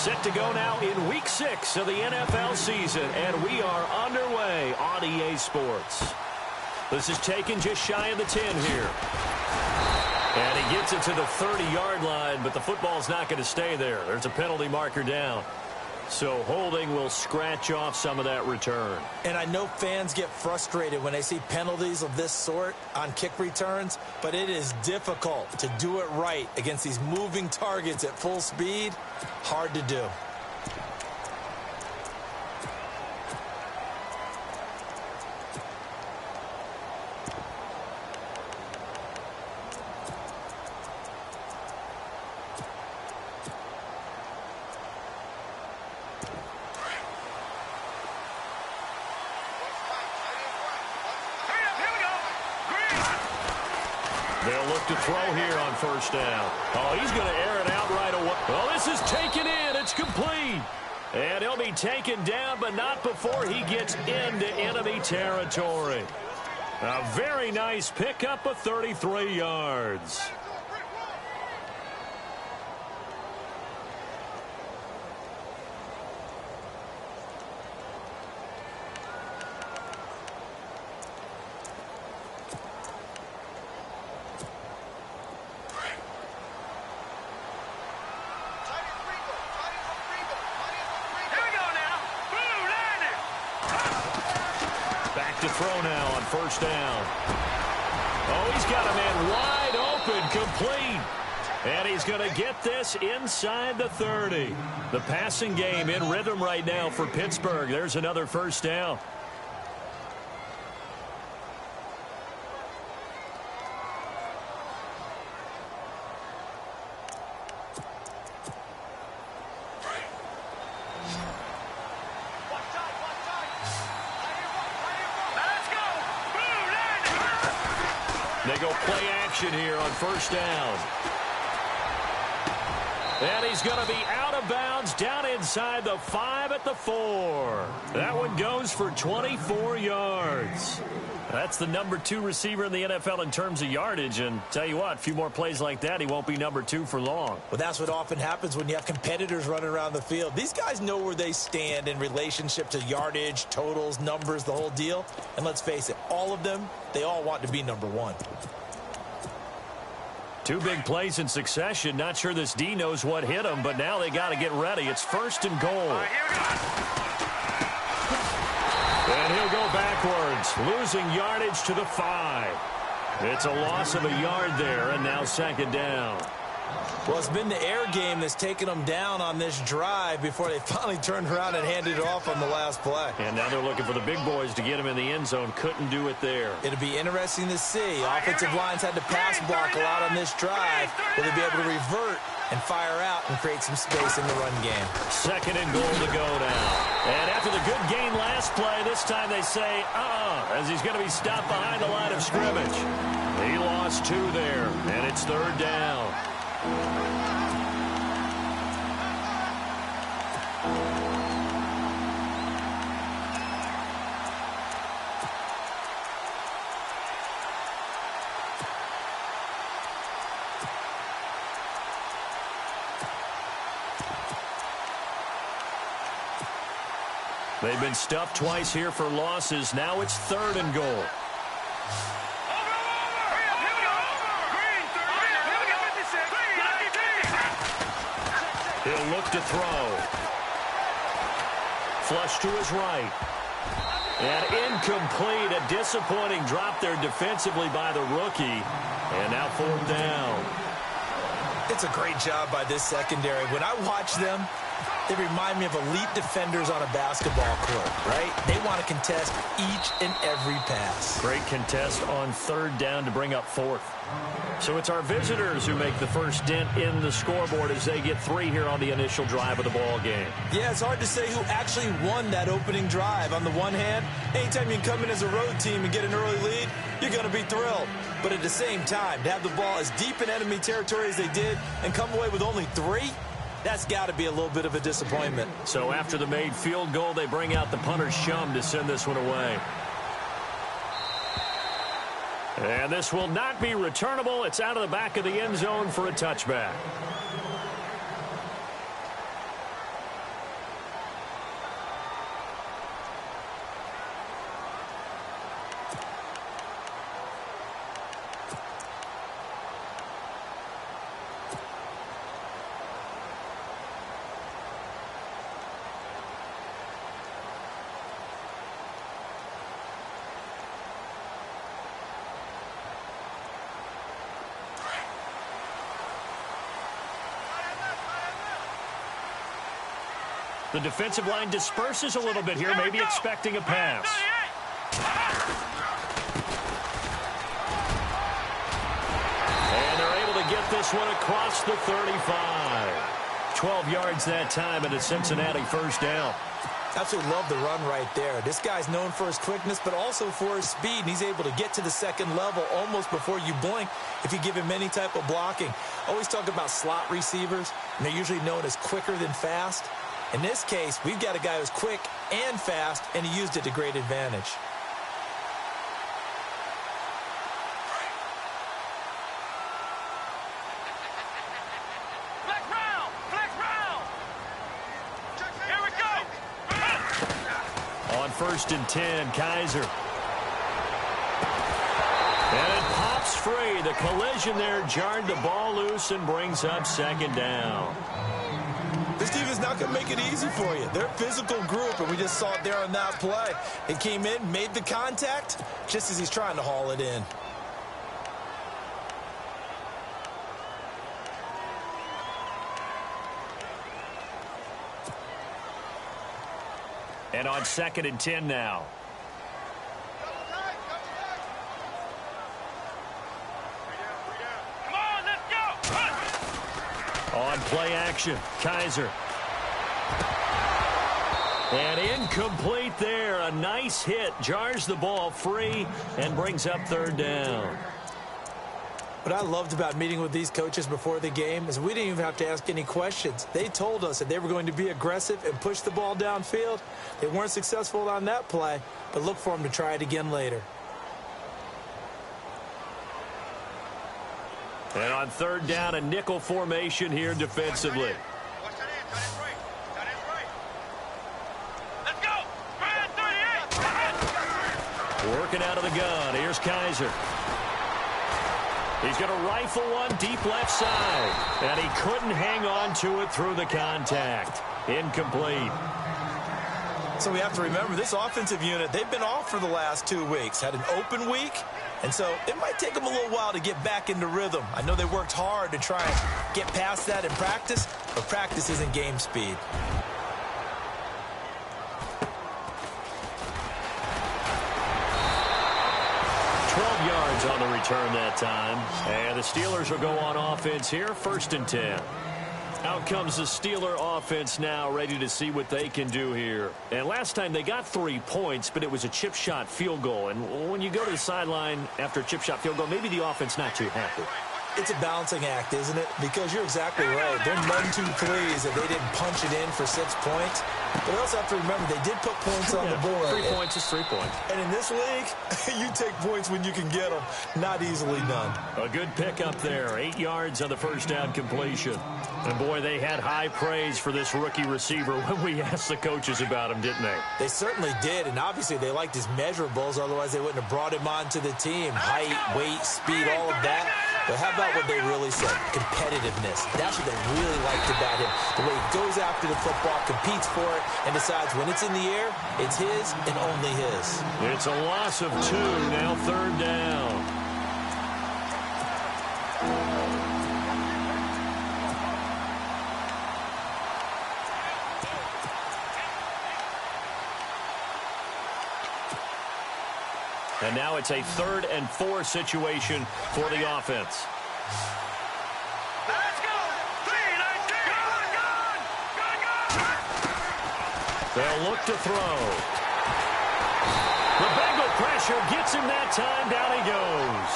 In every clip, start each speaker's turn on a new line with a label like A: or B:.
A: Set to go now in Week 6 of the NFL season, and we are underway on EA Sports. This is taken just shy of the 10 here. And he gets it to the 30-yard line, but the football's not going to stay there. There's a penalty marker down. So holding will scratch off some of that return.
B: And I know fans get frustrated when they see penalties of this sort on kick returns, but it is difficult to do it right against these moving targets at full speed. Hard to do.
A: They'll look to throw here on first down. Oh, he's going to air it out right away. Well, this is taken in. It's complete. And he'll be taken down, but not before he gets into enemy territory. A very nice pickup of 33 yards. To throw now on first down. Oh, he's got a man wide open, complete. And he's going to get this inside the 30. The passing game in rhythm right now for Pittsburgh. There's another first down. They go play action here on first down. And he's going to be out of bounds down inside the 5 at the 4. That one goes for 24 yards. That's the number 2 receiver in the NFL in terms of yardage. And tell you what, a few more plays like that, he won't be number 2 for long.
B: Well, that's what often happens when you have competitors running around the field. These guys know where they stand in relationship to yardage, totals, numbers, the whole deal. And let's face it, all of them, they all want to be number 1.
A: 2 big plays in succession. Not sure this D knows what hit him, but now they got to get ready. It's first and goal. And he'll go backwards, losing yardage to the 5. It's a loss of a yard there, and now second down.
B: Well, it's been the air game that's taken them down on this drive before they finally turned around and handed it off on the last play.
A: And now they're looking for the big boys to get him in the end zone. Couldn't do it there.
B: It'll be interesting to see. Offensive lines had to pass block a lot on this drive. Will they be able to revert and fire out and create some space in the run game?
A: Second and goal to go now. And after the good gain last play, this time they say, as he's going to be stopped behind the line of scrimmage. He lost 2 there, and it's third down. They've been stuffed twice here for losses. Now it's third and goal. He'll look to throw. Flush to his right. And incomplete. A disappointing drop there defensively by the rookie. And now fourth down.
B: It's a great job by this secondary. When I watch them, they remind me of elite defenders on a basketball court, right? They want to contest each and every pass.
A: Great contest on third down to bring up fourth. So it's our visitors who make the first dent in the scoreboard as they get 3 here on the initial drive of the ball game.
B: Yeah, it's hard to say who actually won that opening drive. On the one hand, anytime you can come in as a road team and get an early lead, you're going to be thrilled. But at the same time, to have the ball as deep in enemy territory as they did and come away with only 3, that's got to be a little bit of a disappointment.
A: So after the made field goal, they bring out the punter's shum to send this one away. And this will not be returnable. It's out of the back of the end zone for a touchback. The defensive line disperses a little bit here, maybe expecting a pass. And they're able to get this one across the 35. 12 yards that time, and a Cincinnati first down.
B: Absolutely love the run right there. This guy's known for his quickness, but also for his speed. And he's able to get to the second level almost before you blink if you give him any type of blocking. Always talk about slot receivers, and they're usually known as quicker than fast. In this case, we've got a guy who's quick and fast, and he used it to great advantage.
A: First and 10, Kaiser. And it pops free. The collision there jarred the ball loose and brings up second down.
B: This team is not going to make it easy for you. They're a physical group, and we just saw it there on that play. It came in, made the contact, just as he's trying to haul it in.
A: And on second and 10 now.
C: Come on, let's go.
A: On play action, Kaiser. And incomplete there. A nice hit. Jars the ball free and brings up third down.
B: What I loved about meeting with these coaches before the game is we didn't even have to ask any questions. They told us that they were going to be aggressive and push the ball downfield. They weren't successful on that play, but look for them to try it again later.
A: And on third down, a nickel formation here defensively.
C: Let's go. 38.
A: Working out of the gun. Here's Kaiser. He's going to rifle one deep left side. And he couldn't hang on to it through the contact. Incomplete.
B: So we have to remember this offensive unit, they've been off for the last 2 weeks. Had an open week. And so it might take them a little while to get back into rhythm. I know they worked hard to try and get past that in practice, but practice isn't game speed.
A: Yards on the return that time. And the Steelers will go on offense here, first and 10. Out comes the Steeler offense now, ready to see what they can do here. And last time they got 3 points, but it was a chip shot field goal. And when you go to the sideline after a chip shot field goal, maybe the offense not too happy.
B: It's a balancing act, isn't it? Because you're exactly right. They're none too pleased that they didn't punch it in for 6 points. But we also have to remember they did put points on the board.
A: 3 points is 3 points.
B: And in this league, you take points when you can get them. Not easily done.
A: A good pickup there. 8 yards on the first down completion. And, boy, they had high praise for this rookie receiver when we asked the coaches about him, didn't they?
B: They certainly did. And obviously they liked his measurables. Otherwise they wouldn't have brought him onto the team. Height, weight, speed, all of that. But how about what they really said? Competitiveness. That's what they really liked about him. The way he goes after the football, competes for it, and decides when it's in the air, it's his and only his.
A: It's a loss of 2, now third down. And now it's a 3rd and 4 situation for the offense.
C: Let's go. 3, 19.
A: They'll look to throw. The Bengal pressure gets him that time. Down he goes.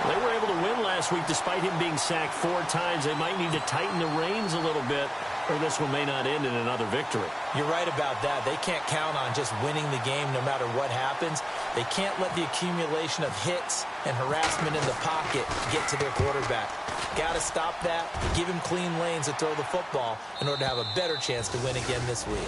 A: They were able to win last week despite him being sacked 4 times. They might need to tighten the reins a little bit, or this one may not end in another victory.
B: You're right about that. They can't count on just winning the game no matter what happens. They can't let the accumulation of hits and harassment in the pocket get to their quarterback. Got to stop that, give him clean lanes to throw the football in order to have a better chance to win again this week.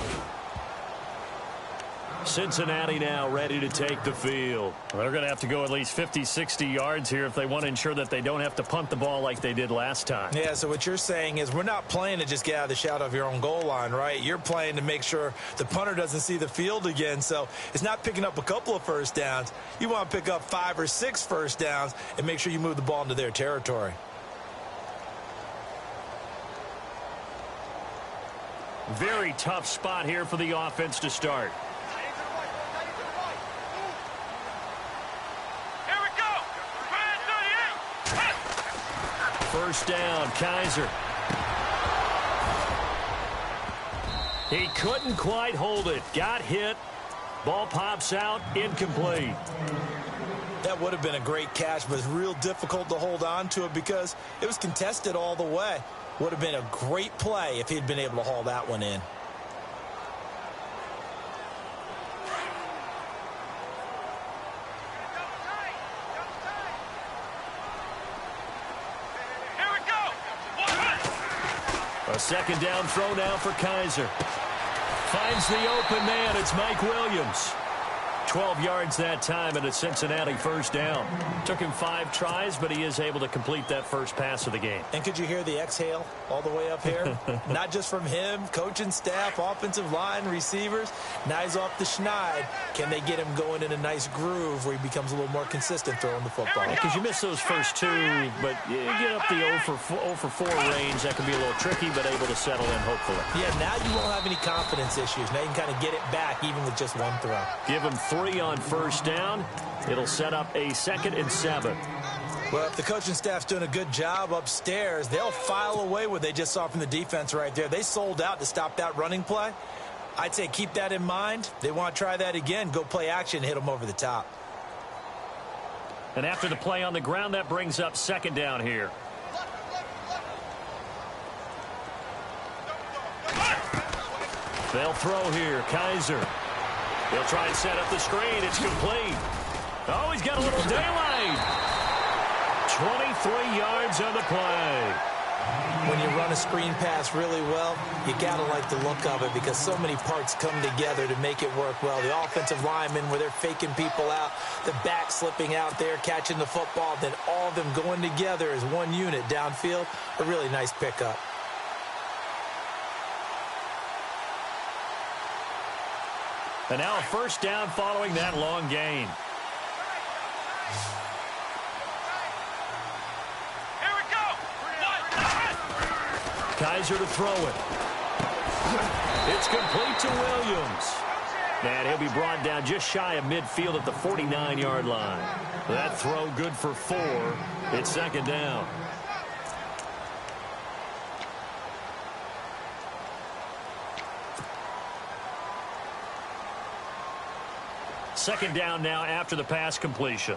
A: Cincinnati now ready to take the field. They're going to have to go at least 50, 60 yards here if they want to ensure that they don't have to punt the ball like they did last time.
B: Yeah, so what you're saying is we're not playing to just get out of the shadow of your own goal line, right? You're playing to make sure the punter doesn't see the field again. So it's not picking up a couple of first downs. You want to pick up 5 or 6 first downs and make sure you move the ball into their territory.
A: Very tough spot here for the offense to start.
C: Here we go. Man 38.
A: First down, Kaiser. He couldn't quite hold it. Got hit. Ball pops out. Incomplete.
B: That would have been a great catch, but it's real difficult to hold on to it because it was contested all the way. Would have been a great play if he'd been able to haul that one in.
C: Here we go.
A: A second down throw now for Kaiser. Finds the open man. It's Mike Williams. 12 yards that time and a Cincinnati first down. Took him 5 tries, but he is able to complete that first pass of the game.
B: And could you hear the exhale all the way up here? Not just from him, coaching staff, offensive line, receivers. Now he's off the schneid. Can they get him going in a nice groove where he becomes a little more consistent throwing the football?
A: Because you miss those first 2, but you get up the 0 for 4 range. That can be a little tricky, but able to settle in, hopefully.
B: Yeah, now you won't have any confidence issues. Now you can kind of get it back even with just one throw.
A: Give him 3 on first down. It'll set up a 2nd and 7.
B: Well, if the coaching staff's doing a good job upstairs, they'll file away what they just saw from the defense right there. They sold out to stop that running play. I'd say keep that in mind. They want to try that again. Go play action, hit them over the top.
A: And after the play on the ground, that brings up 2nd down here. They'll throw here. Kaiser. He'll try and set up the screen. It's complete. Oh, he's got a little daylight. 23 yards on the play.
B: When you run a screen pass really well, you got to like the look of it because so many parts come together to make it work well. The offensive linemen where they're faking people out, the back slipping out there, catching the football, then all of them going together as one unit downfield. A really nice pickup.
A: And now a first down following that long gain.
C: Here we go.
A: Kaiser to throw it. It's complete to Williams. And he'll be brought down just shy of midfield at the 49-yard line. That throw good for 4. It's 2nd down. Second down now after the pass completion.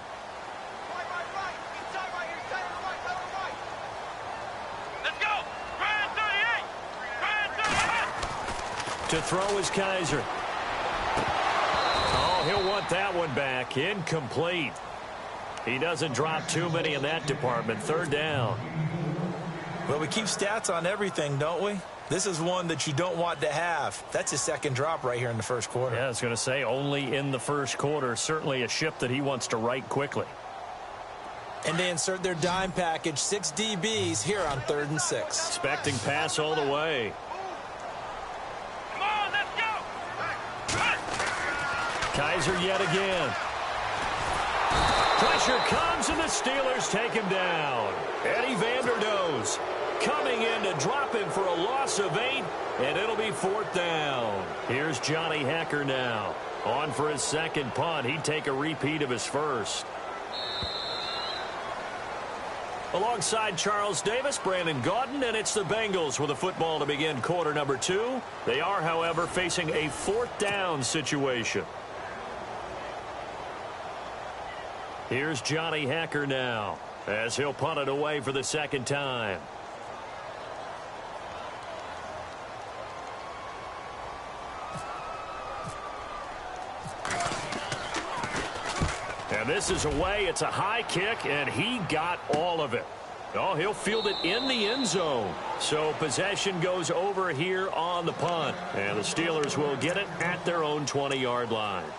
C: Let's go. Man 38. Man 38.
A: To throw is Kaiser. Oh, he'll want that one back. Incomplete. He doesn't drop too many in that department. 3rd down.
B: Well, we keep stats on everything, don't we? This is one that you don't want to have. That's his 2nd drop right here in the first quarter.
A: Yeah, I was going to say only in the first quarter. Certainly a ship that he wants to right quickly.
B: And they insert their dime package, 6 DBs here on 3rd and 6.
A: Expecting pass all the way.
C: Come on, let's go.
A: Kaiser yet again. Pressure comes and the Steelers take him down. Eddie Vanderdoes coming in to drop him for a loss of 8, and it'll be 4th down. Here's Johnny Hecker now. On for his 2nd punt. He'd take a repeat of his first. Alongside Charles Davis, Brandon Gaudin, and it's the Bengals with a football to begin quarter number 2. They are, however, facing a 4th down situation. Here's Johnny Hecker now as he'll punt it away for the 2nd time. And this is away. It's a high kick, and he got all of it. Oh, he'll field it in the end zone. So possession goes over here on the punt. And the Steelers will get it at their own 20-yard line.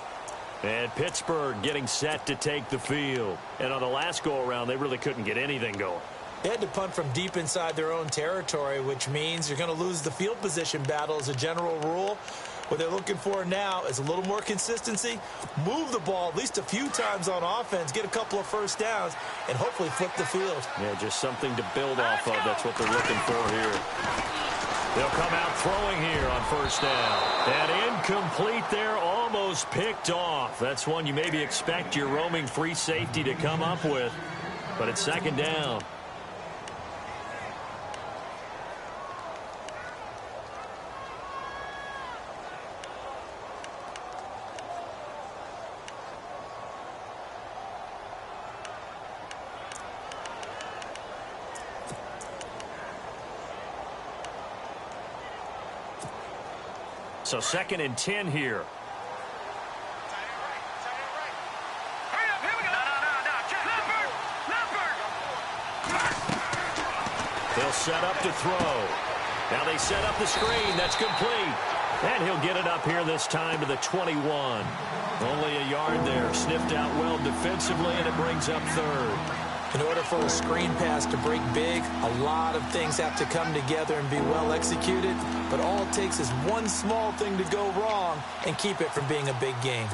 A: And Pittsburgh getting set to take the field. And on the last go-around, they really couldn't get anything going.
B: They had to punt from deep inside their own territory, which means you're going to lose the field position battle as a general rule. What they're looking for now is a little more consistency, move the ball at least a few times on offense, get a couple of first downs, and hopefully flip the field.
A: Yeah, just something to build off of. That's what they're looking for here. They'll come out throwing here on first down. And incomplete there, almost picked off. That's one you maybe expect your roaming free safety to come up with. But it's second down. So 2nd and 10 here.
C: Hurry up, here we go. No. Check. Leopard.
A: They'll set up to throw. Now they set up the screen. That's complete. And he'll get it up here this time to the 21. Only a yard there. Sniffed out well defensively, and it brings up 3rd.
B: In order for a screen pass to break big, a lot of things have to come together and be well executed. But all it takes is one small thing to go wrong and keep it from being a big game.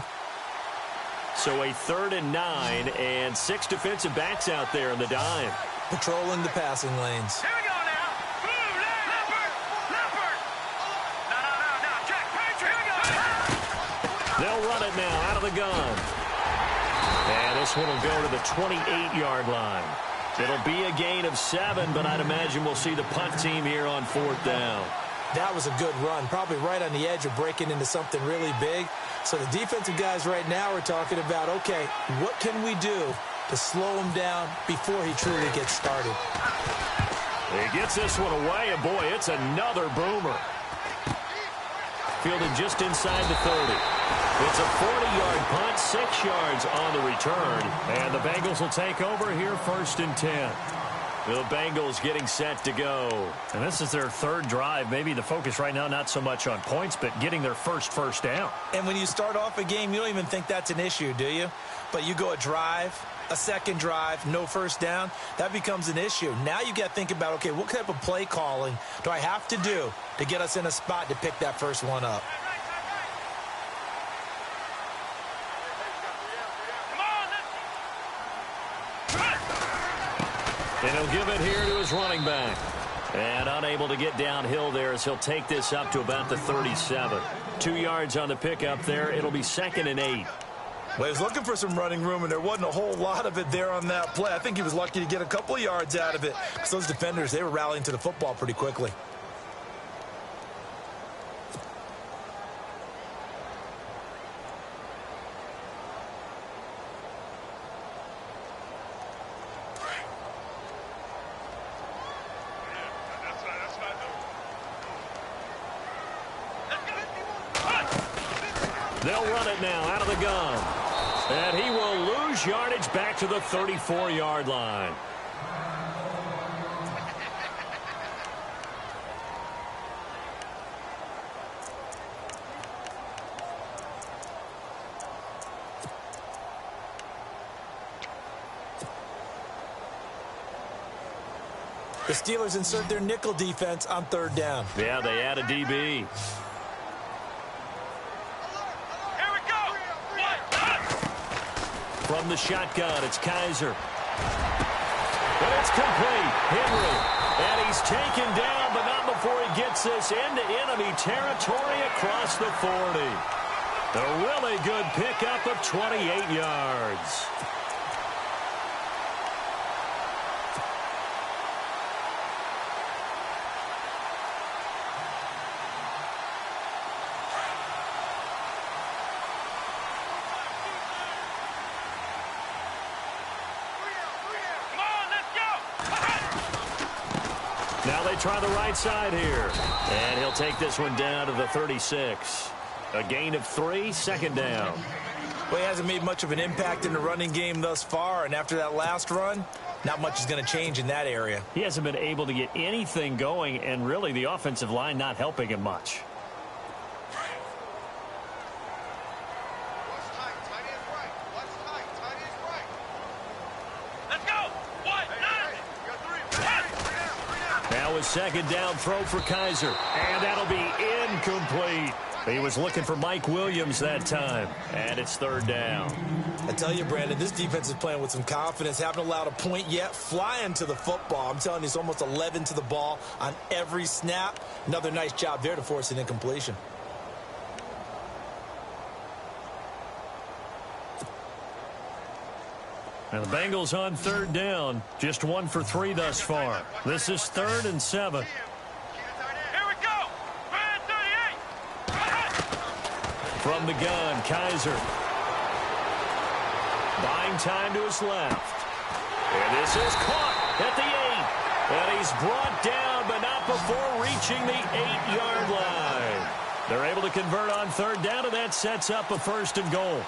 A: So a 3rd and 9 and 6 defensive backs out there in the dime.
B: Patrolling the passing lanes.
C: Here we go now. Boom, Leopard. No. Check. Patriot. Here we go.
A: They'll run it now out of the gun. And this one will go to the 28-yard line. It'll be a gain of 7, but I'd imagine we'll see the punt team here on 4th down.
B: That was a good run, probably right on the edge of breaking into something really big. So the defensive guys right now are talking about, okay, what can we do to slow him down before he truly gets started?
A: He gets this one away, and boy, it's another boomer. Fielded just inside the 30. It's a 40-yard punt, 6 yards on the return. And the Bengals will take over here 1st and 10. The Bengals getting set to go.
D: And this is their 3rd drive. Maybe the focus right now not so much on points, but getting their first down.
B: And when you start off a game, you don't even think that's an issue, do you? But you go a drive, a 2nd drive, no first down, that becomes an issue. Now you got to think about, okay, what type of play calling do I have to do to get us in a spot to pick that first one up?
A: And he'll give it here to his running back. And unable to get downhill there as he'll take this up to about the 37. 2 yards on the pickup there. It'll be 2nd and 8.
B: Well, he was looking for some running room, and there wasn't a whole lot of it there on that play. I think he was lucky to get a couple of yards out of it. Because those defenders, they were rallying to the football pretty quickly.
A: They'll run it now out of the gun. And he will lose yardage back to the 34-yard line.
B: The Steelers insert their nickel defense on 3rd down.
A: Yeah, they add a DB. From the shotgun, it's Kaiser. But it's complete. Henry. And he's taken down, but not before he gets this into enemy territory across the 40. A really good pickup of 28 yards. Now they try the right side here. And he'll take this one down to the 36. A gain of 3, 2nd down.
B: Well, he hasn't made much of an impact in the running game thus far, and after that last run, not much is going to change in that area.
D: He hasn't been able to get anything going, and really the offensive line not helping him much. Now a 2nd down throw for Kaiser. And that'll be incomplete. He was looking for Mike Williams that time, and it's third down.
B: I tell you, Brandon, this defense is playing with some confidence. Haven't allowed a point yet. Flying to the football. I'm telling you, it's almost 11 to the ball on every snap. Another nice job there to force an incompletion.
D: And the Bengals on third down. Just 1 for 3 thus far. This is 3rd and 7.
C: Here we go. Man 38.
D: From the gun, Kaiser. Buying time to his left. And this is caught at the 8. And he's brought down, but not before reaching the 8-yard line. They're able to convert on third down, and that sets up a 1st and goal.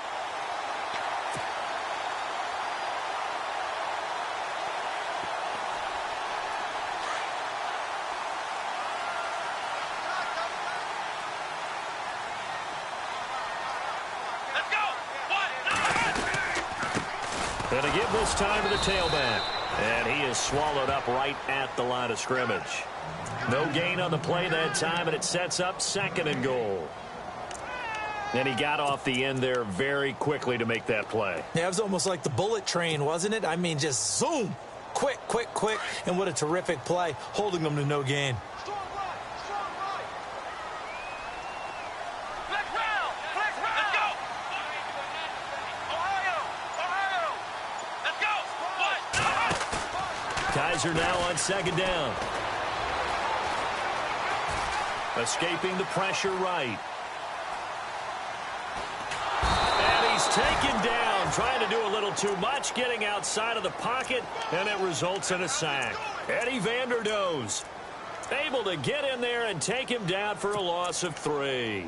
D: Going to give this time to the tailback. And he is swallowed up right at the line of scrimmage. No gain on the play that time, and it sets up 2nd and goal. And he got off the end there very quickly to make that play.
B: Yeah, it was almost like the bullet train, wasn't it? I mean, just zoom. Quick, quick, quick. And what a terrific play, holding them to no gain.
D: Kaiser now on 2nd down. Escaping the pressure right. And he's taken down, trying to do a little too much, getting outside of the pocket, and it results in a sack. Eddie Vanderdoes able to get in there and take him down for a loss of 3.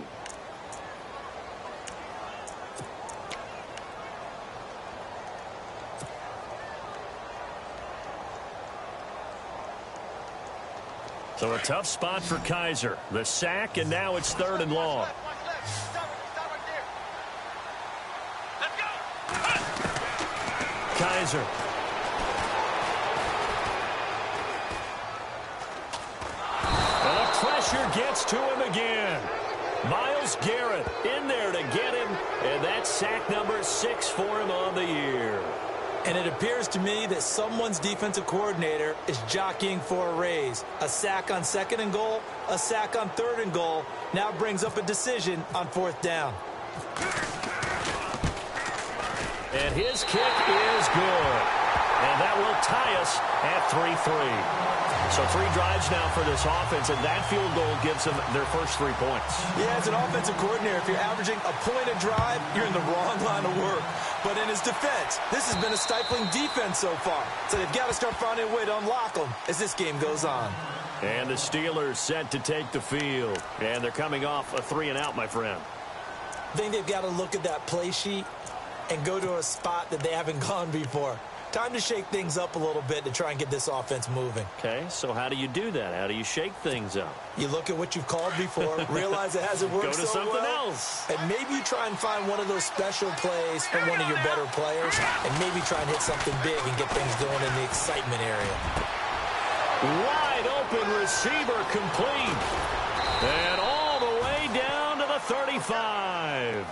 D: So a tough spot for Kaiser. The sack, and now it's 3rd and long. Kaiser. And the pressure gets to him again. Myles Garrett in there to get him, and that's sack number 6 for him on the year.
B: And it appears to me that someone's defensive coordinator is jockeying for a raise. A sack on 2nd and goal, a sack on 3rd and goal. Now brings up a decision on 4th down.
D: And his kick is good. And that will tie us at 3-3. So 3 drives now for this offense, and that field goal gives them their first 3 points.
B: Yeah, as an offensive coordinator, if you're averaging a point a drive, you're in the wrong line of work. But in his defense, this has been a stifling defense so far. So they've got to start finding a way to unlock them as this game goes on.
D: And the Steelers set to take the field. And they're coming off a 3-and-out, my friend.
B: I think they've got to look at that play sheet and go to a spot that they haven't gone before. Time to shake things up a little bit to try and get this offense moving.
D: Okay, so how do you do that? How do you shake things up?
B: You look at what you've called before, realize it hasn't worked
D: Go to
B: so
D: something
B: well,
D: else.
B: and maybe you try and find one of those special plays from one of your better players, and maybe try and hit something big and get things going in the excitement area.
D: Wide open receiver complete. And all the way down to the 35.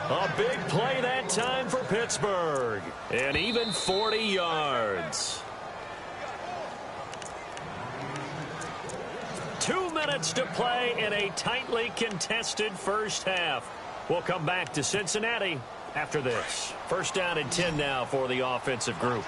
D: A big play that time for Pittsburgh. And even 40 yards. 2 minutes to play in a tightly contested first half. We'll come back to Cincinnati after this. 1st down and 10 now for the offensive group.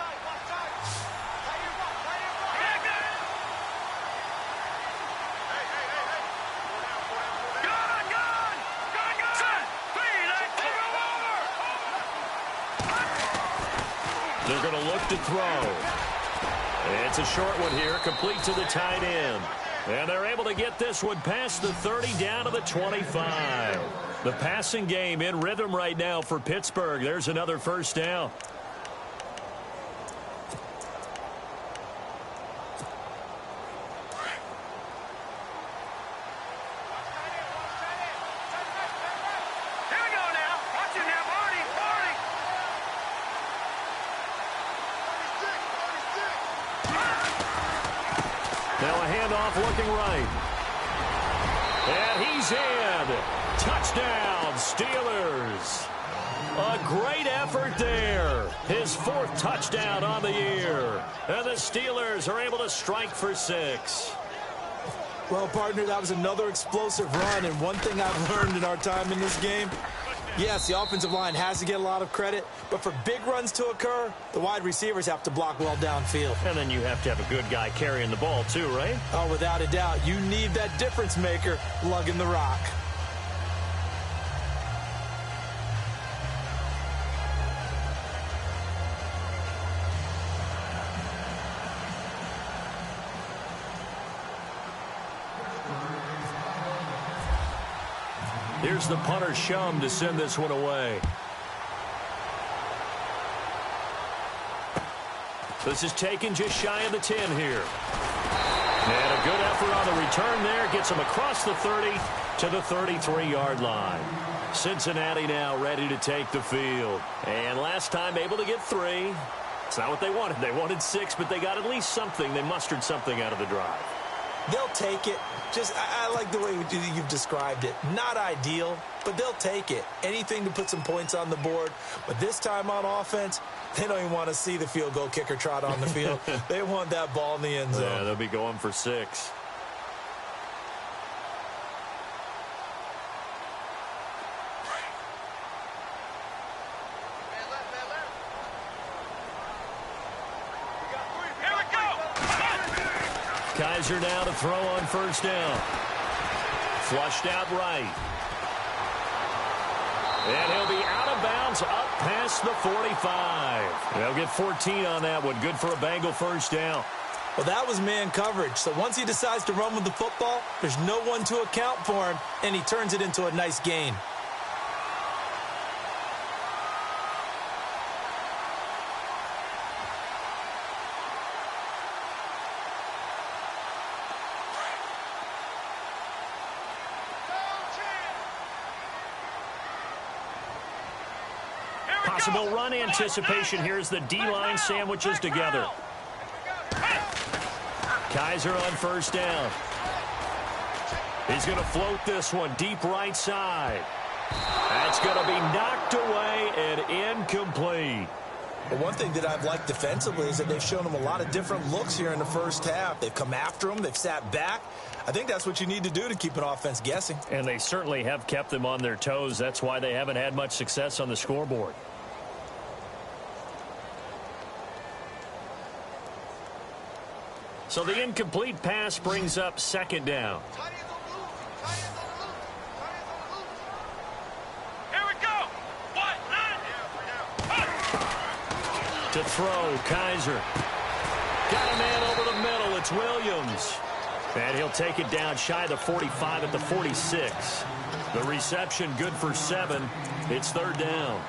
D: They're going to look to throw. It's a short one here, complete to the tight end. And they're able to get this one past the 30 down to the 25. The passing game in rhythm right now for Pittsburgh. There's another 1st down. Now a handoff looking right.
A: And he's in. Touchdown, Steelers. A great effort there. His 4th touchdown on the year. And the Steelers are able to strike for 6.
B: Well, partner, that was another explosive run. And one thing I've learned in our time in this game, yes, the offensive line has to get a lot of credit, but for big runs to occur, the wide receivers have to block well downfield.
A: And then you have to have a good guy carrying the ball too, right?
B: Oh, without a doubt. You need that difference maker lugging the rock.
A: Here's the punter, Shum, to send this one away. This is taken just shy of the 10 here. And a good effort on the return there. Gets him across the 30 to the 33-yard line. Cincinnati now ready to take the field. And last time able to get 3. It's not what they wanted. They wanted 6, but they got at least something. They mustered something out of the drive.
B: They'll take it. I like the way you've described it. Not ideal, but they'll take it. Anything to put some points on the board. But this time on offense, they don't even want to see the field goal kicker trot on the field. They want that ball in the end zone.
A: Yeah, they'll be going for 6. Kaiser now to throw on first down. Flushed out right. And he'll be out of bounds up past the 45. They'll get 14 on that one. Good for a Bengal first down.
B: Well, that was man coverage. So once he decides to run with the football, there's no one to account for him, and he turns it into a nice gain.
A: Possible run anticipation. Here's the D-line sandwiches together. Kaiser on first down. He's going to float this one deep right side. That's going to be knocked away and incomplete.
B: But one thing that I've liked defensively is that they've shown him a lot of different looks here in the first half. They've come after him. They've sat back. I think that's what you need to do to keep an offense guessing.
A: And they certainly have kept them on their toes. That's why they haven't had much success on the scoreboard. So the incomplete pass brings up second down.
C: Here we go.
A: To throw, Kaiser. Got a man over the middle. It's Williams. And he'll take it down shy of the 45 at the 46. The reception good for 7. It's third down.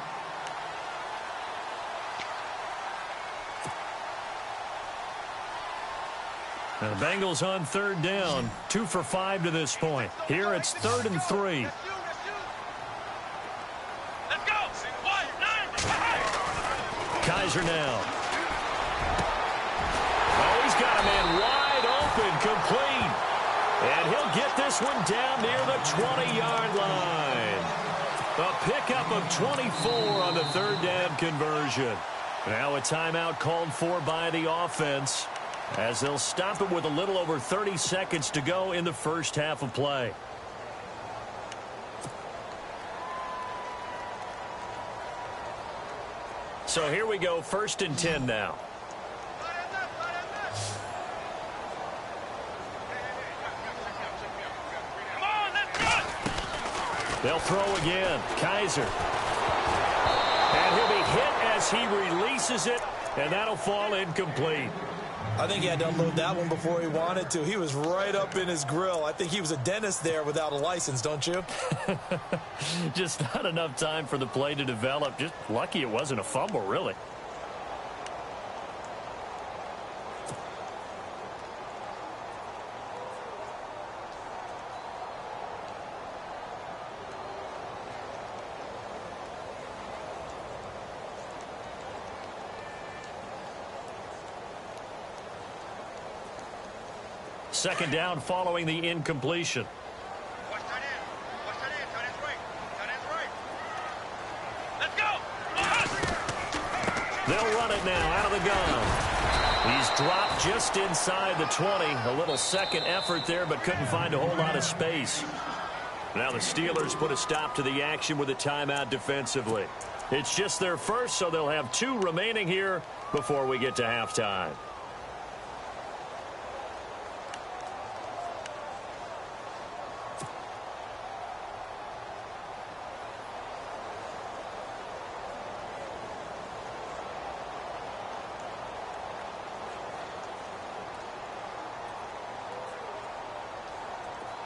A: And the Bengals on third down. 2 for 5 to this point. Here it's 3rd and 3.
C: Let's go.
A: Kaiser now. Oh, he's got a man wide open, complete. And he'll get this one down near the 20-yard line. A pickup of 24 on the third down conversion. Now a timeout called for by the offense, as they'll stop it with a little over 30 seconds to go in the first half of play. So here we go, 1st and 10 now. They'll throw again. Kaiser. And he'll be hit as he releases it, and that'll fall incomplete.
B: I think he had to unload that one before he wanted to. He was right up in his grill. I think he was a dentist there without a license, don't you?
A: Just not enough time for the play to develop. Just lucky it wasn't a fumble, really. Second down following the incompletion. run it now out of the gun. He's dropped just inside the 20. A little second effort there, but couldn't find a whole lot of space. Now the Steelers put a stop to the action with a timeout defensively. It's just their first, so they'll have 2 remaining here before we get to halftime.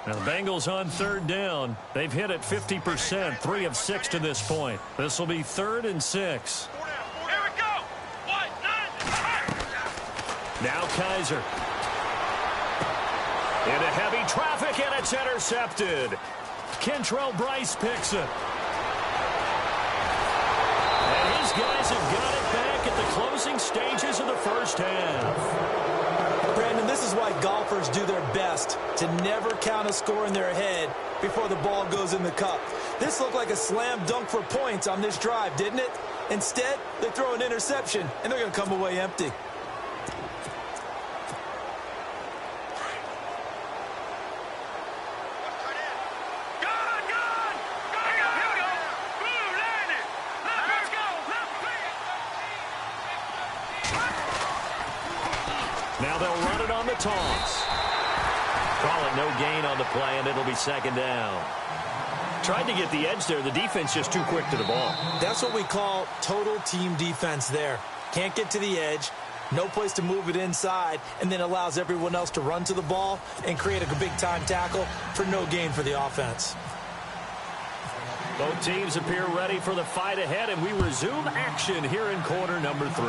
A: Now the Bengals on 3rd down. They've hit it 50%, 3 of 6 to this point. This will be 3rd and 6.
C: Here we go. 1, 9.
A: Now Kaiser. Into heavy traffic, and it's intercepted. Kentrell Bryce picks it. And his guys have got it back at the closing stages of the first half.
B: Brandon, this is why golfers do their best to never count a score in their head before the ball goes in the cup. This looked like a slam dunk for points on this drive, didn't it? Instead, they throw an interception, and they're going to come away empty.
A: Now they'll run it on the toss. Call it no gain on the play, and it'll be 2nd down. Tried to get the edge there. The defense just too quick to the ball.
B: That's what we call total team defense there. Can't get to the edge, no place to move it inside, and then allows everyone else to run to the ball and create a big-time tackle for no gain for the offense.
A: Both teams appear ready for the fight ahead, and we resume action here in quarter number 3.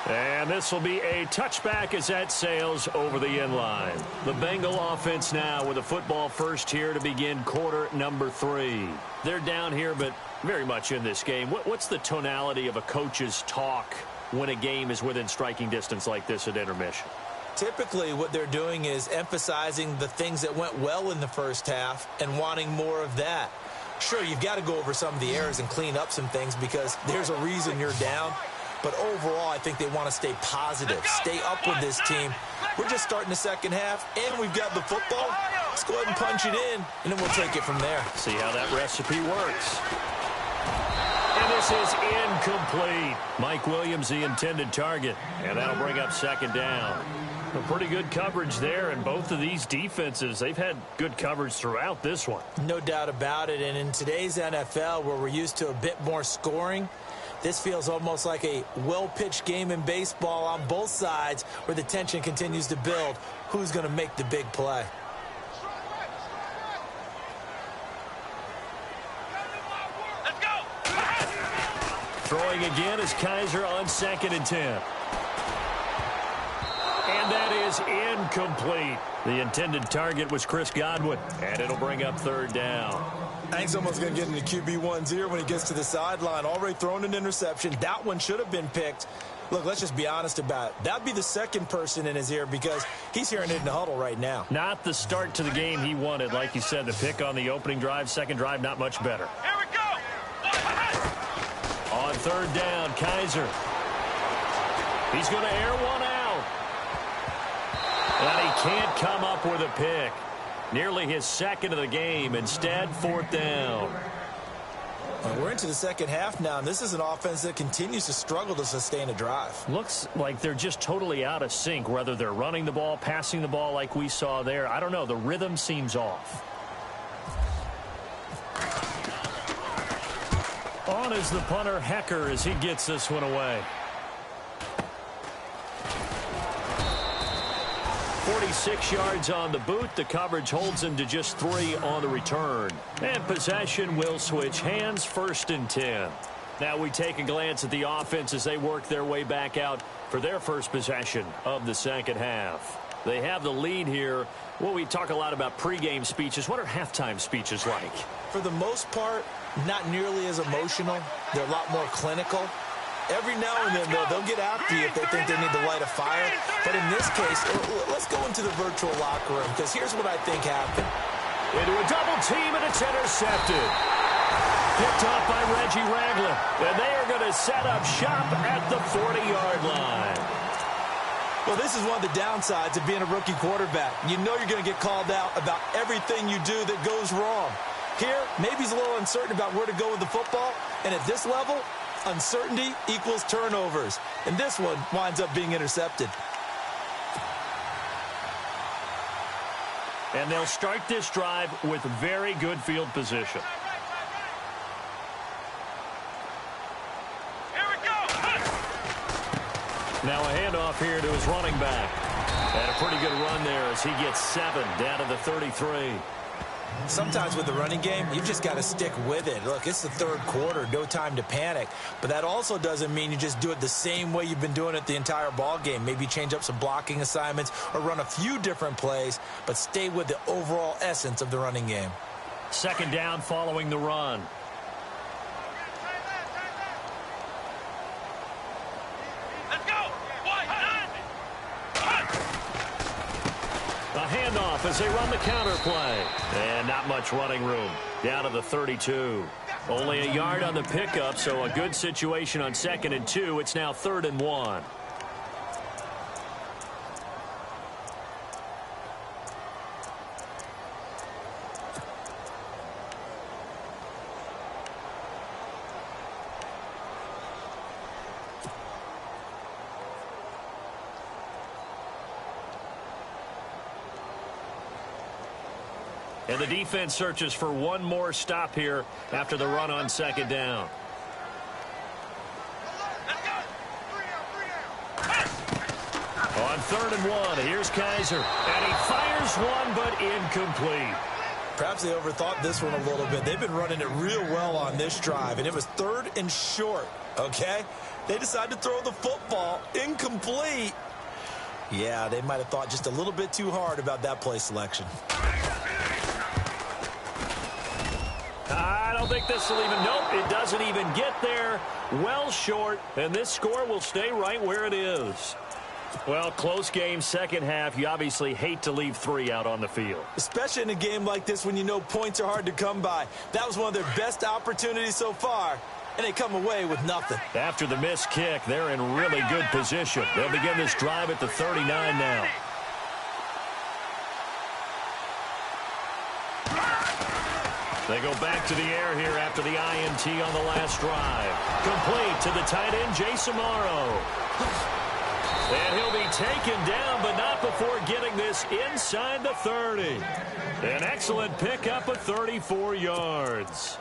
A: And this will be a touchback as that sails over the end line. The Bengal offense now with a football first here to begin quarter number 3. They're down here, but very much in this game. What's the tonality of a coach's talk when a game is within striking distance like this at intermission?
B: Typically, what they're doing is emphasizing the things that went well in the first half and wanting more of that. Sure, you've got to go over some of the errors and clean up some things because there's a reason you're down. But overall, I think they want to stay positive, stay up with this team. We're just starting the second half, and we've got the football. Let's go ahead and punch it in, and then we'll take it from there.
A: See how that recipe works. And this is incomplete. Mike Williams, the intended target, and that'll bring up 2nd down. A pretty good coverage there, and both of these defenses, they've had good coverage throughout this one.
B: No doubt about it, and in today's NFL, where we're used to a bit more scoring, this feels almost like a well-pitched game in baseball on both sides where the tension continues to build. Who's going to make the big play?
C: Let's go.
A: Throwing again is Kaiser on 2nd and 10. And that is incomplete. The intended target was Chris Godwin, and it'll bring up 3rd down.
B: I think someone's going to get into QB1's ear when he gets to the sideline. Already thrown an interception. That one should have been picked. Look, let's just be honest about it. That'd be the second person in his ear because he's hearing it in the huddle right now.
A: Not the start to the game he wanted. Like you said, the pick on the opening drive, second drive, not much better.
C: Here we go.
A: On 3rd down, Kaiser. He's going to air one out. And he can't come up with a pick. Nearly his 2nd of the game. Instead, 4th down.
B: We're into the second half now, and this is an offense that continues to struggle to sustain a drive.
A: Looks like they're just totally out of sync, whether they're running the ball, passing the ball like we saw there. I don't know. The rhythm seems off. On is the punter, Hecker, as he gets this one away. 46 yards on the boot. The coverage holds him to just 3 on the return. And possession will switch hands, 1st and 10. Now we take a glance at the offense as they work their way back out for their first possession of the second half. They have the lead here. Well, we talk a lot about pregame speeches. What are halftime speeches like?
B: For the most part, not nearly as emotional. They're a lot more clinical. Every now and then, they'll get after you if they think they need to light a fire. But in this case, let's go into the virtual locker room, because here's what I think happened.
A: Into a double team, and it's intercepted. Picked off by Reggie Ragland. And they are going to set up shop at the 40-yard line.
B: Well, this is one of the downsides of being a rookie quarterback. You know you're going to get called out about everything you do that goes wrong. Here, maybe he's a little uncertain about where to go with the football. And at this level, uncertainty equals turnovers. And this one winds up being intercepted.
A: And they'll start this drive with very good field position. Now a handoff here to his running back. And a pretty good run there as he gets 7 down to the 33.
B: Sometimes with the running game, you've just got to stick with it. Look, it's the third quarter, no time to panic. But that also doesn't mean you just do it the same way you've been doing it the entire ball game. Maybe change up some blocking assignments or run a few different plays, but stay with the overall essence of the running game.
A: Second down following the run. A handoff as they run the counter play. And not much running room. Down to the 32. Only a yard on the pickup, so a good situation on 2nd and 2. It's now 3rd and 1. And the defense searches for one more stop here after the run on 2nd down. On 3rd and 1, here's Kaiser. And he fires one, but incomplete.
B: Perhaps they overthought this one a little bit. They've been running it real well on this drive, and it was 3rd and short, okay? They decided to throw the football incomplete. Yeah, they might have thought just a little bit too hard about that play selection.
A: I don't think this will even, nope, it doesn't even get there. Well short, and this score will stay right where it is. Well, close game, second half. You obviously hate to leave 3 out on the field.
B: Especially in a game like this when you know points are hard to come by. That was one of their best opportunities so far, and they come away with nothing.
A: After the missed kick, they're in really good position. They'll begin this drive at the 39 now. They go back to the air here after the INT on the last drive. Complete to the tight end, Jason Morrow. And he'll be taken down, but not before getting this inside the 30. An excellent pickup of 34 yards.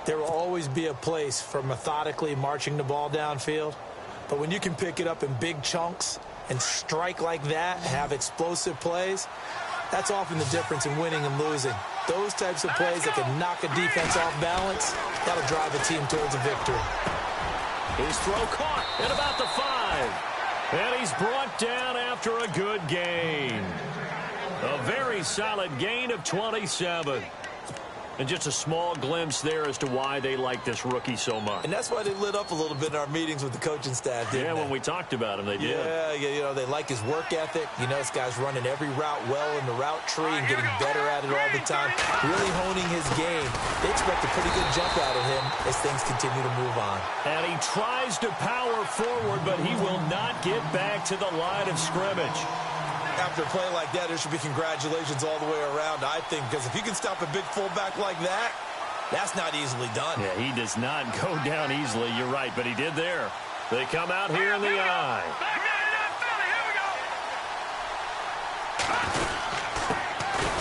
B: There will always be a place for methodically marching the ball downfield. But when you can pick it up in big chunks and strike like that, have explosive plays, that's often the difference in winning and losing. Those types of plays that can knock a defense off balance, that'll drive a team towards a victory.
A: His throw caught at about the 5. And he's brought down after a good gain. A very solid gain of 27. And just a small glimpse there as to why they like this rookie so much.
B: And that's why they lit up a little bit in our meetings with the coaching staff, didn't they?
A: When we talked about him, they did.
B: Yeah, you know, they like his work ethic. You know, this guy's running every route well in the route tree and getting better at it all the time. Really honing his game. They expect a pretty good jump out of him as things continue to move on.
A: And he tries to power forward, but he will not get back to the line of scrimmage.
B: After a play like that, there should be congratulations all the way around, I think, because if you can stop a big fullback like that, that's not easily done.
A: Yeah, he does not go down easily. You're right, but he did there. They come out here in the eye.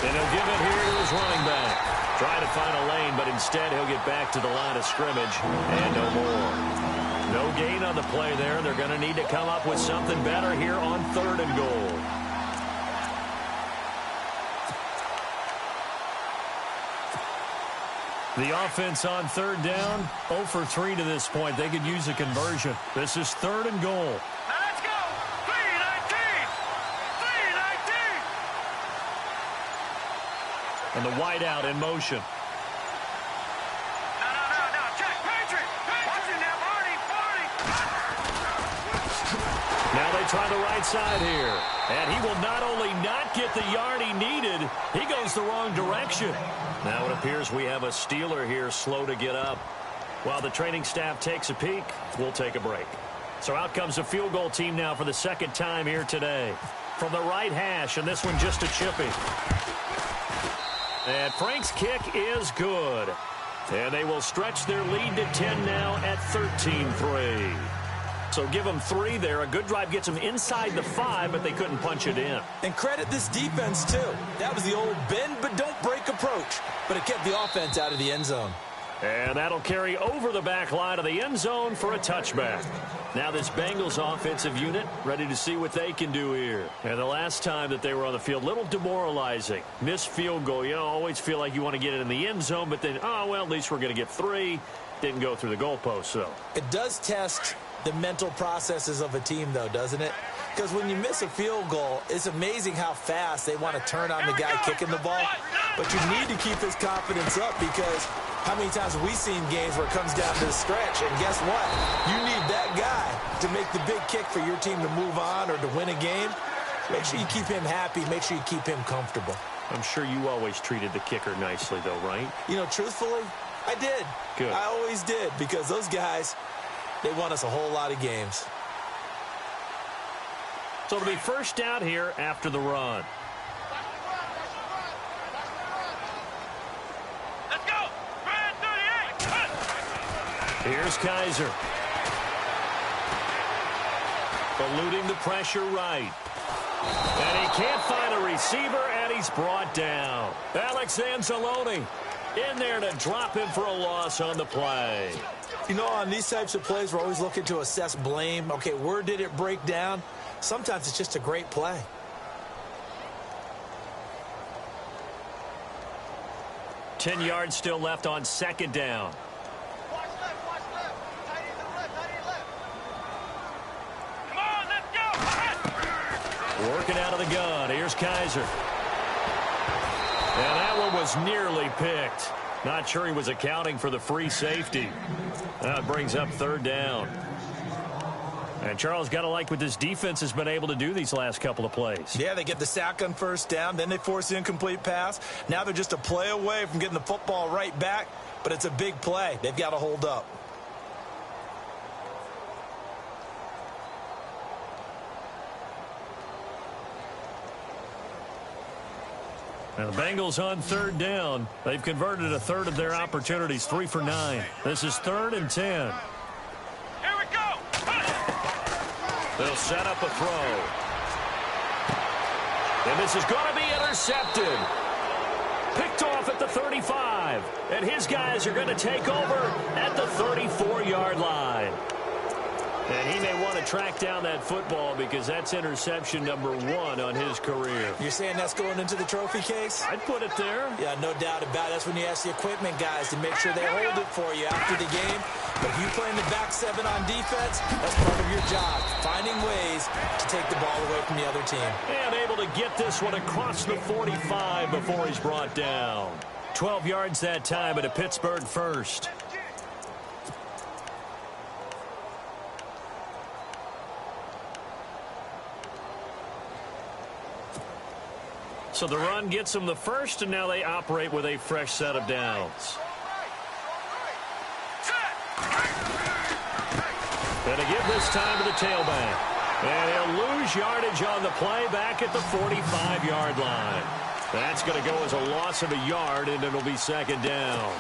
A: And he'll give it here to his running back. Trying to find a lane, but instead he'll get back to the line of scrimmage and no more. No gain on the play there. They're going to need to come up with something better here on 3rd and goal. The offense on 3rd down, 0 for 3 to this point. They could use a conversion. This is 3rd and goal.
C: Now let's go. 3-19. 3-19.
A: And the wideout in motion.
C: No. Check. Patrick. Watch it now, Barney.
A: Now they try the right side here. And he will not only not get the yard he needed, he goes the wrong direction. Now it appears we have a Steeler here slow to get up. While the training staff takes a peek, we'll take a break. So out comes the field goal team now for the second time here today. From the right hash, and this one just a chippy. And Frank's kick is good. And they will stretch their lead to 10 now at 13-3. So give them 3 there. A good drive gets them inside the 5, but they couldn't punch it in.
B: And credit this defense, too. That was the old bend but don't break approach. But it kept the offense out of the end zone.
A: And that'll carry over the back line of the end zone for a touchback. Now this Bengals offensive unit ready to see what they can do here. And the last time that they were on the field, little demoralizing. Missed field goal. You always feel like you want to get it in the end zone, but then, oh, well, at least we're going to get 3. Didn't go through the goalpost, so.
B: It does test the mental processes of a team, though, doesn't it? Because when you miss a field goal, it's amazing how fast they want to turn on the guy kicking the ball. But you need to keep his confidence up because how many times have we seen games where it comes down to the stretch, and guess what? You need that guy to make the big kick for your team to move on or to win a game. Make sure you keep him happy. Make sure you keep him comfortable.
A: I'm sure you always treated the kicker nicely, though, right?
B: You know, truthfully, I did.
A: Good.
B: I always did because those guys, they won us a whole lot of games.
A: So it'll be first down here after the run.
C: Let's go. 38.
A: Here's Kaiser. Eluding the pressure right. And he can't find a receiver, and he's brought down. Alex Anzalone in there to drop him for a loss on the play.
B: You know, on these types of plays, we're always looking to assess blame. Okay, where did it break down? Sometimes it's just a great play.
A: Ten yards still left on second down.
C: Watch left. Tight end left. Come on, let's go.
A: Working out of the gun. Here's Kaiser. And that one was nearly picked. Not sure he was accounting for the free safety. That brings up third down. And Charles, got to like what this defense has been able to do these last couple of plays.
B: Yeah, they get the sack on first down, then they force the incomplete pass. Now they're just a play away from getting the football right back, but it's a big play. They've got to hold up.
A: And the Bengals on third down. They've converted a third of their opportunities, 3 for 9. This is 3rd and 10.
C: Here we go.
A: They'll set up a throw. And this is going to be intercepted. Picked off at the 35. And his guys are going to take over at the 34-yard line. And he may want to track down that football because that's interception number 1 on his career.
B: You're saying that's going into the trophy case?
A: I'd put it there.
B: Yeah, no doubt about it. That's when you ask the equipment guys to make sure they hold it for you after the game. But if you play in the back 7 on defense, that's part of your job, finding ways to take the ball away from the other team.
A: And able to get this one across the 45 before he's brought down. 12 yards that time at a Pittsburgh first. So the run gets them the first, and now they operate with a fresh set of downs. And to give this time to the tailback. And he'll lose yardage on the play back at the 45-yard line. That's going to go as a loss of a yard, and it'll be second down.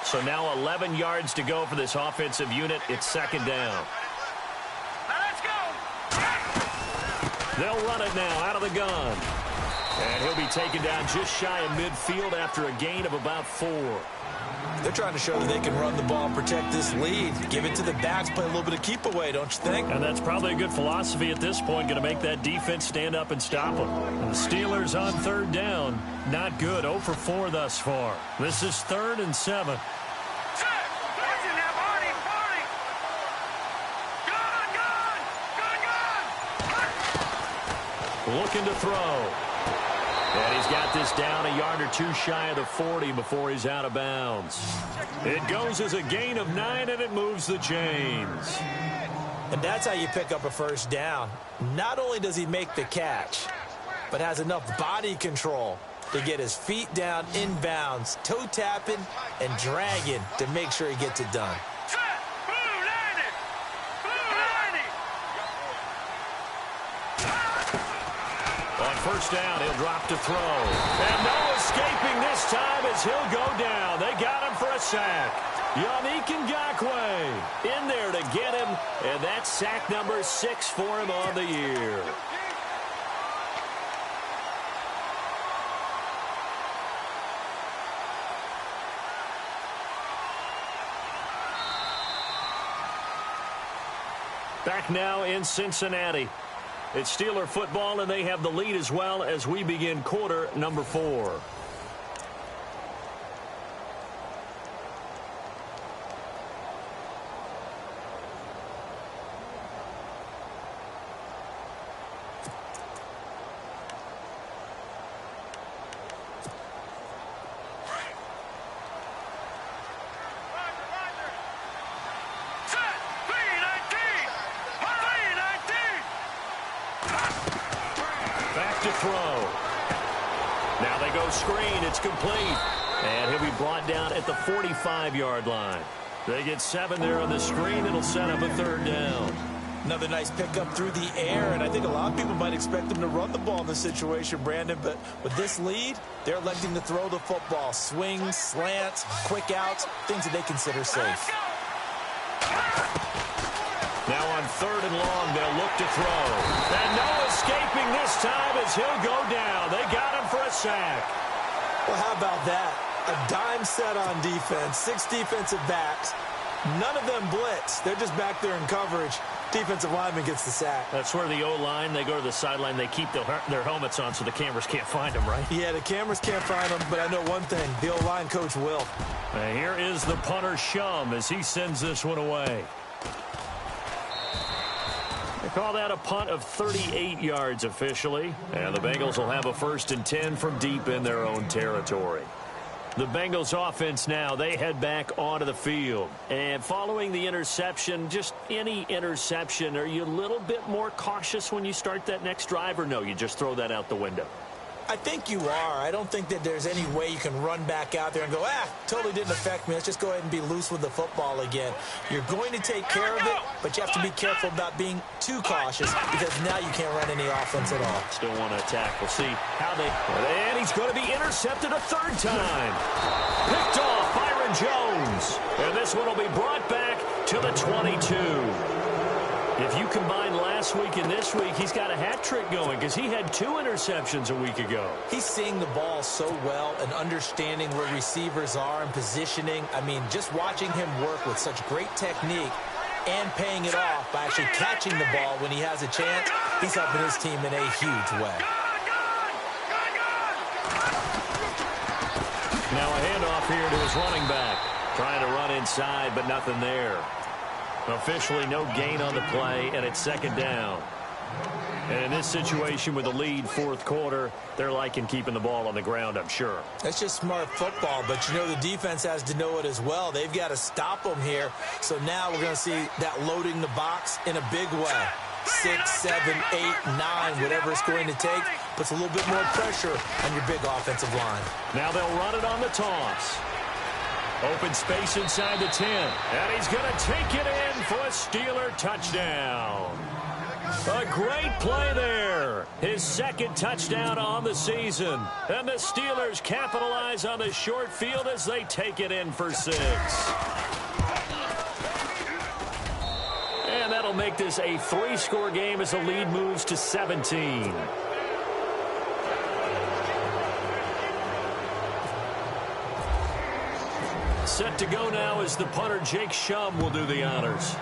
A: So now 11 yards to go for this offensive unit. It's second down.
C: Let's go.
A: They'll run it now out of the gun. And he'll be taken down just shy of midfield after a gain of about 4.
B: They're trying to show that they can run the ball and protect this lead. Give it to the backs, play a little bit of keep away, don't you think?
A: And that's probably a good philosophy at this point, going to make that defense stand up and stop them. And the Steelers on third down, not good, 0 for 4 thus far. This is 3rd and 7. looking to throw. And he's got this down a yard or two shy of the 40 before he's out of bounds. It goes as a gain of 9, and it moves the chains.
B: And that's how you pick up a first down. Not only does he make the catch, but has enough body control to get his feet down inbounds, toe tapping and dragging to make sure he gets it done.
A: On first down, he'll drop to throw. And no escaping this time as he'll go down. They got him for a sack. Yannick Ngakoue in there to get him, and that's sack number 6 for him on the year. Back now in Cincinnati. It's Steeler football, and they have the lead as well as we begin quarter number 4. Screen, it's complete. And he'll be brought down at the 45-yard line. They get 7 there on the screen. It'll set up a third down.
B: Another nice pickup through the air, and I think a lot of people might expect them to run the ball in this situation, Brandon, but with this lead, they're electing to throw the football. Swings, slants, quick outs, things that they consider safe.
A: Now on third and long, they'll look to throw. And no escaping this time as he'll go down. They got him for a sack.
B: Well, how about that? A dime set on defense, 6 defensive backs. None of them blitz. They're just back there in coverage. Defensive lineman gets the sack.
A: That's where the O-line, they go to the sideline, they keep their helmets on so the cameras can't find them, right?
B: Yeah, the cameras can't find them, but I know one thing. The O-line coach will.
A: Now here is the punter, Shum, as he sends this one away. They call that a punt of 38 yards officially. And the Bengals will have a 1st and 10 from deep in their own territory. The Bengals offense now, they head back onto the field. And following the interception, just any interception, are you a little bit more cautious when you start that next drive, or no, you just throw that out the window?
B: I think you are. I don't think that there's any way you can run back out there and go, totally didn't affect me. Let's just go ahead and be loose with the football again. You're going to take care of it, but you have to be careful about being too cautious because now you can't run any offense at all.
A: Still want to attack. We'll see how they... And he's going to be intercepted a third time. Picked off Byron Jones. And this one will be brought back to the 22. If you combine last week and this week, he's got a hat trick going because he had 2 interceptions a week ago.
B: He's seeing the ball so well and understanding where receivers are and positioning. I mean, just watching him work with such great technique and paying it off by actually catching the ball when he has a chance, he's helping his team in a huge way.
A: Now a handoff here to his running back. Trying to run inside, but nothing there. Officially no gain on the play, and it's 2nd down. And in this situation with the lead 4th quarter, they're liking keeping the ball on the ground, I'm sure.
B: That's just smart football, but you know the defense has to know it as well. They've got to stop them here. So now we're going to see that loading the box in a big way. 6, 7, 8, 9, whatever it's going to take, puts a little bit more pressure on your big offensive line.
A: Now they'll run it on the toss. Open space inside the 10. And he's going to take it in for a Steeler touchdown. A great play there. His 2nd touchdown on the season. And the Steelers capitalize on the short field as they take it in for 6. And that'll make this a 3-score game as the lead moves to 17. Set to go now as the punter, Jake Shum, will do the honors.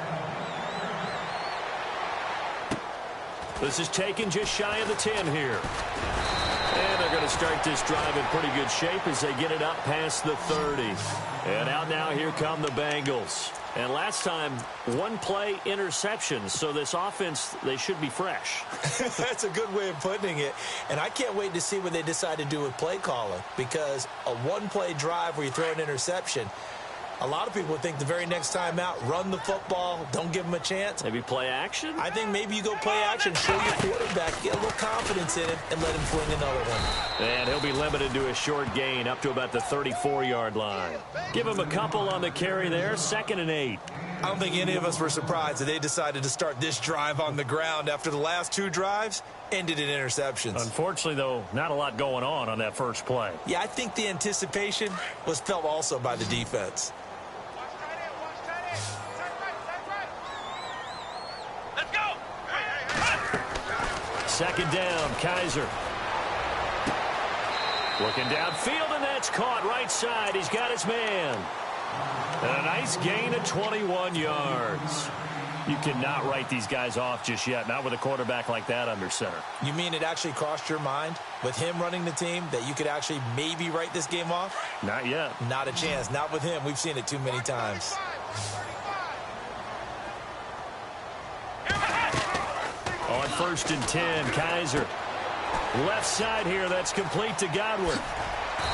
A: This is taken just shy of the 10 here. And they're going to start this drive in pretty good shape as they get it up past the 30. And out now, here come the Bengals. And last time, one play interception. So this offense, they should be fresh.
B: That's a good way of putting it. And I can't wait to see what they decide to do with play calling, because a one-play drive where you throw an interception, a lot of people think the very next time out, run the football, don't give them a chance.
A: Maybe play action?
B: I think maybe you go play action, show your quarterback, get a little confidence in him, and let him fling another one.
A: And he'll be limited to a short gain up to about the 34-yard line. Give him a couple on the carry there, 2nd and 8.
B: I don't think any of us were surprised that they decided to start this drive on the ground after the last 2 drives ended in interceptions.
A: Unfortunately, though, not a lot going on that first play.
B: Yeah, I think the anticipation was felt also by the defense.
C: Let's go.
A: 2nd down, Kaiser. Looking downfield, and that's caught right side. He's got his man. And a nice gain of 21 yards. You cannot write these guys off just yet, not with a quarterback like that under center.
B: You mean it actually crossed your mind with him running the team that you could actually maybe write this game off?
A: Not yet.
B: Not a chance. Not with him. We've seen it too many times.
A: On 1st and 10, Kaiser. Left side here, that's complete to Godwin.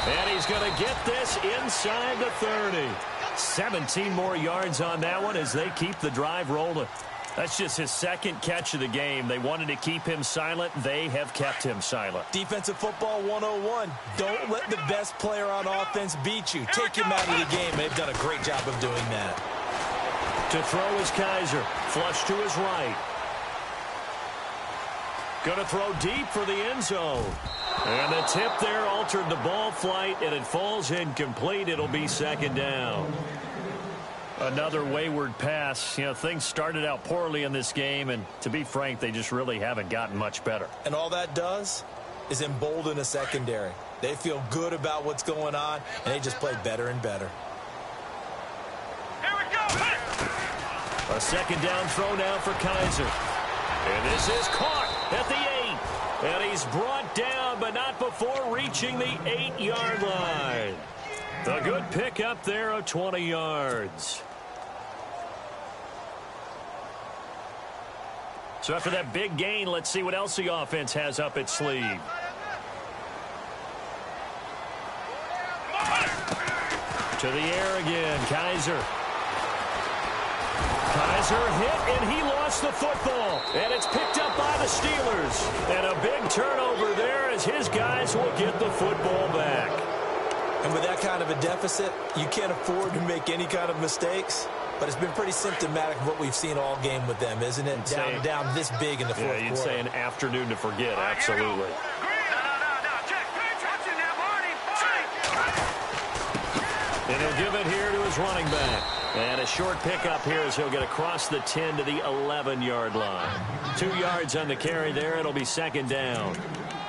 A: And he's going to get this inside the 30. 17 more yards on that one as they keep the drive rolling. That's just his 2nd catch of the game. They wanted to keep him silent. They have kept him silent.
B: Defensive football 101. Don't let the best player on offense beat you. Take him out of the game. They've done a great job of doing that.
A: To throw is Kaiser. Flush to his right. Going to throw deep for the end zone. And the tip there altered the ball flight, and it falls incomplete. It'll be 2nd down. Another wayward pass. You know, things started out poorly in this game, and to be frank, they just really haven't gotten much better.
B: And all that does is embolden a secondary. They feel good about what's going on, and they just play better and better.
C: Here we go.
A: A 2nd down throw now for Kaiser. And this is caught at the 8. And he's brought down, but not before reaching the 8-yard line. A good pickup there of 20 yards. So after that big gain, let's see what else the offense has up its sleeve. To the air again, Kaiser. Kaiser hit, and he lost the football. And it's picked up by the Steelers. And a big turnover there as his guys will get the football back.
B: And with that kind of a deficit, you can't afford to make any kind of mistakes. But it's been pretty symptomatic of what we've seen all game with them, isn't it? Down this big in the fourth quarter.
A: You'd say an afternoon to forget, absolutely.
C: No, check. Watch it now, Marty.
A: And he'll give it here to his running back. And a short pickup here as he'll get across the 10 to the 11-yard line. 2 yards on the carry there. It'll be 2nd down.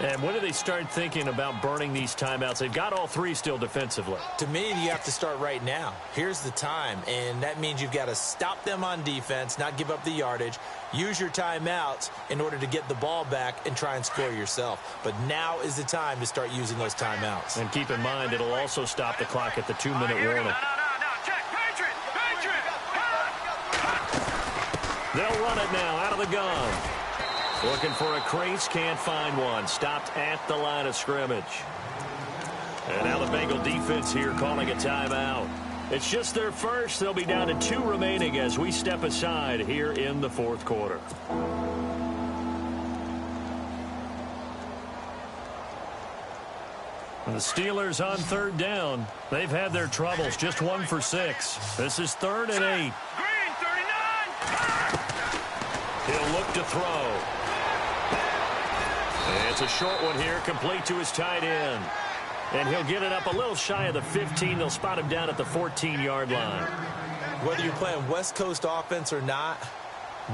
A: And when do they start thinking about burning these timeouts? They've got all 3 still defensively.
B: To me, you have to start right now. Here's the time, and that means you've got to stop them on defense, not give up the yardage, use your timeouts in order to get the ball back and try and score yourself. But now is the time to start using those timeouts.
A: And keep in mind, it'll also stop the clock at the 2-minute warning.
C: No, check. Patriot.
A: They'll run it now out of the gun. Looking for a crease, can't find one. Stopped at the line of scrimmage. And now the Bengal defense here calling a timeout. It's just their first. They'll be down to 2 remaining as we step aside here in the fourth quarter. And the Steelers on 3rd down. They've had their troubles. Just 1 for 6. This is 3rd and 8.
C: Green, 39.
A: He'll look to throw. And it's a short one here, complete to his tight end. And he'll get it up a little shy of the 15. They'll spot him down at the 14-yard line.
B: Whether you're playing West Coast offense or not,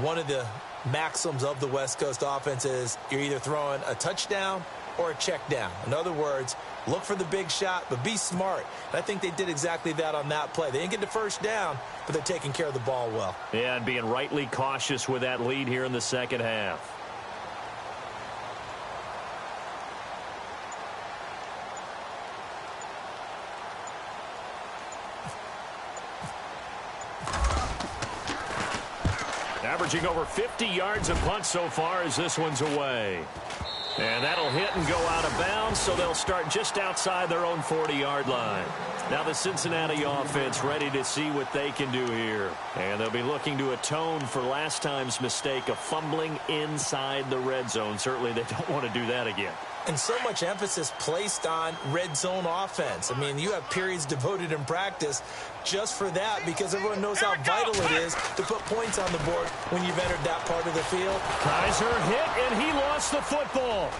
B: one of the maxims of the West Coast offense is you're either throwing a touchdown or a check down. In other words, look for the big shot, but be smart. And I think they did exactly that on that play. They didn't get the first down, but they're taking care of the ball well.
A: Yeah, and being rightly cautious with that lead here in the second half. Averaging over 50 yards a punt so far as this one's away. And that'll hit and go out of bounds, so they'll start just outside their own 40-yard line. Now the Cincinnati offense ready to see what they can do here. And they'll be looking to atone for last time's mistake of fumbling inside the red zone. Certainly they don't want to do that again.
B: And so much emphasis placed on red zone offense. I mean, you have periods devoted in practice just for that because everyone knows how vital it is to put points on the board when you've entered that part of the field.
A: Kaiser hit, and he lost the football.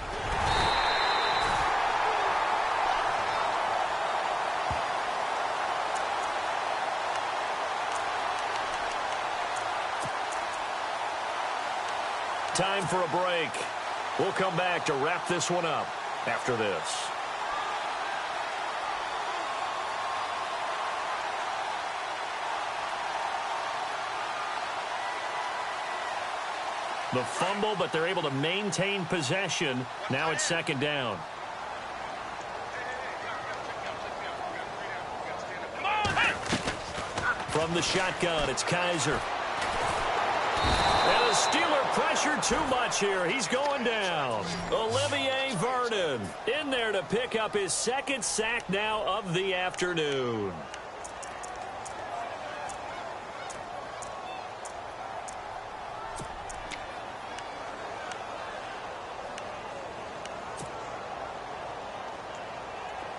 A: Time for a break. We'll come back to wrap this one up after this. The fumble, but they're able to maintain possession. Now it's second down. From the shotgun, it's Kaiser. And the Steeler pressure too much here. He's going down. Olivier Vernon in there to pick up his second sack now of the afternoon.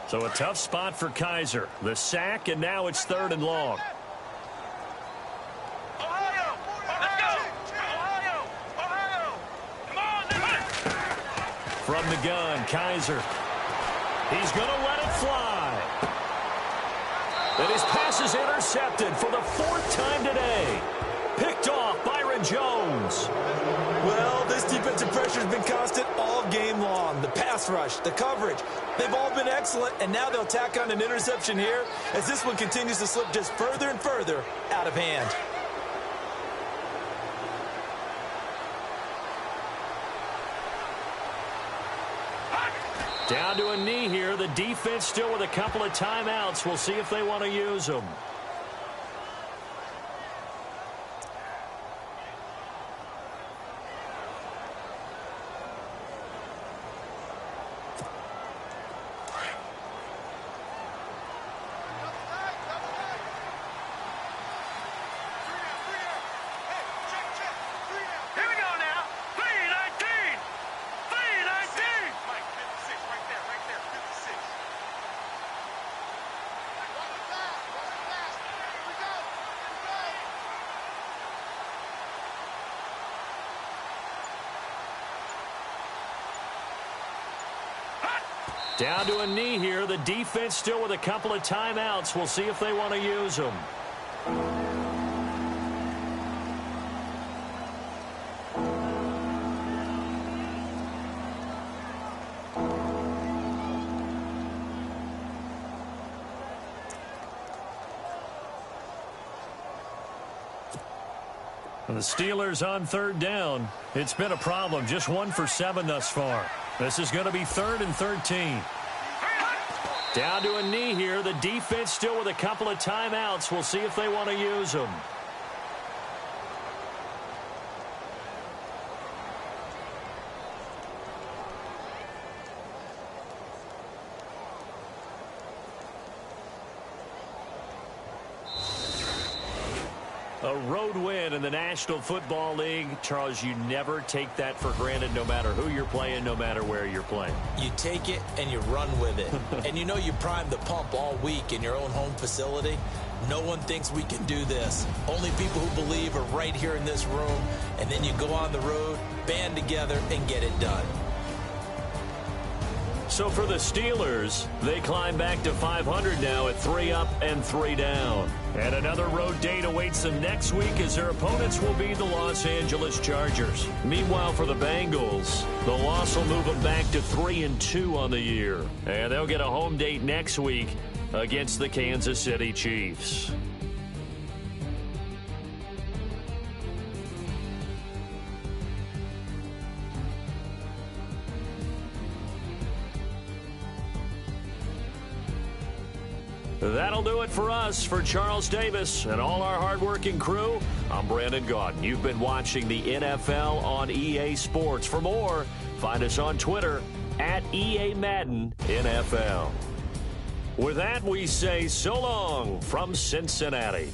A: So a tough spot for Kaiser. The sack, and now it's 3rd and long. From the gun, Kaiser. He's going to let it fly. And his pass is intercepted for the 4th time today. Picked off Byron Jones.
B: Well, this defensive pressure has been constant all game long. The pass rush, the coverage, they've all been excellent, and now they'll tack on an interception here as this one continues to slip just further and further out of hand.
A: Down to a knee here. The defense still with a couple of timeouts. We'll see if they want to use them. Down to a knee here. The defense still with a couple of timeouts. We'll see if they want to use them. The Steelers on 3rd down. It's been a problem. Just 1 for 7 thus far. This is going to be 3rd and 13. Down to a knee here. The defense still with a couple of timeouts. We'll see if they want to use them. A road win in the National Football League. Charles, you never take that for granted no matter who you're playing, no matter where you're playing.
B: You take it and you run with it. And you know you primed the pump all week in your own home facility. No one thinks we can do this. Only people who believe are right here in this room. And then you go on the road, band together, and get it done.
A: So for the Steelers, they climb back to 500 now at 3 up and 3 down. And another road date awaits them next week as their opponents will be the Los Angeles Chargers. Meanwhile, for the Bengals, the loss will move them back to 3-2 on the year. And they'll get a home date next week against the Kansas City Chiefs. That'll do it for us. For Charles Davis and all our hardworking crew, I'm Brandon Gaudin. You've been watching the NFL on EA Sports. For more, find us on Twitter at EA Madden NFL. With that, we say so long from Cincinnati.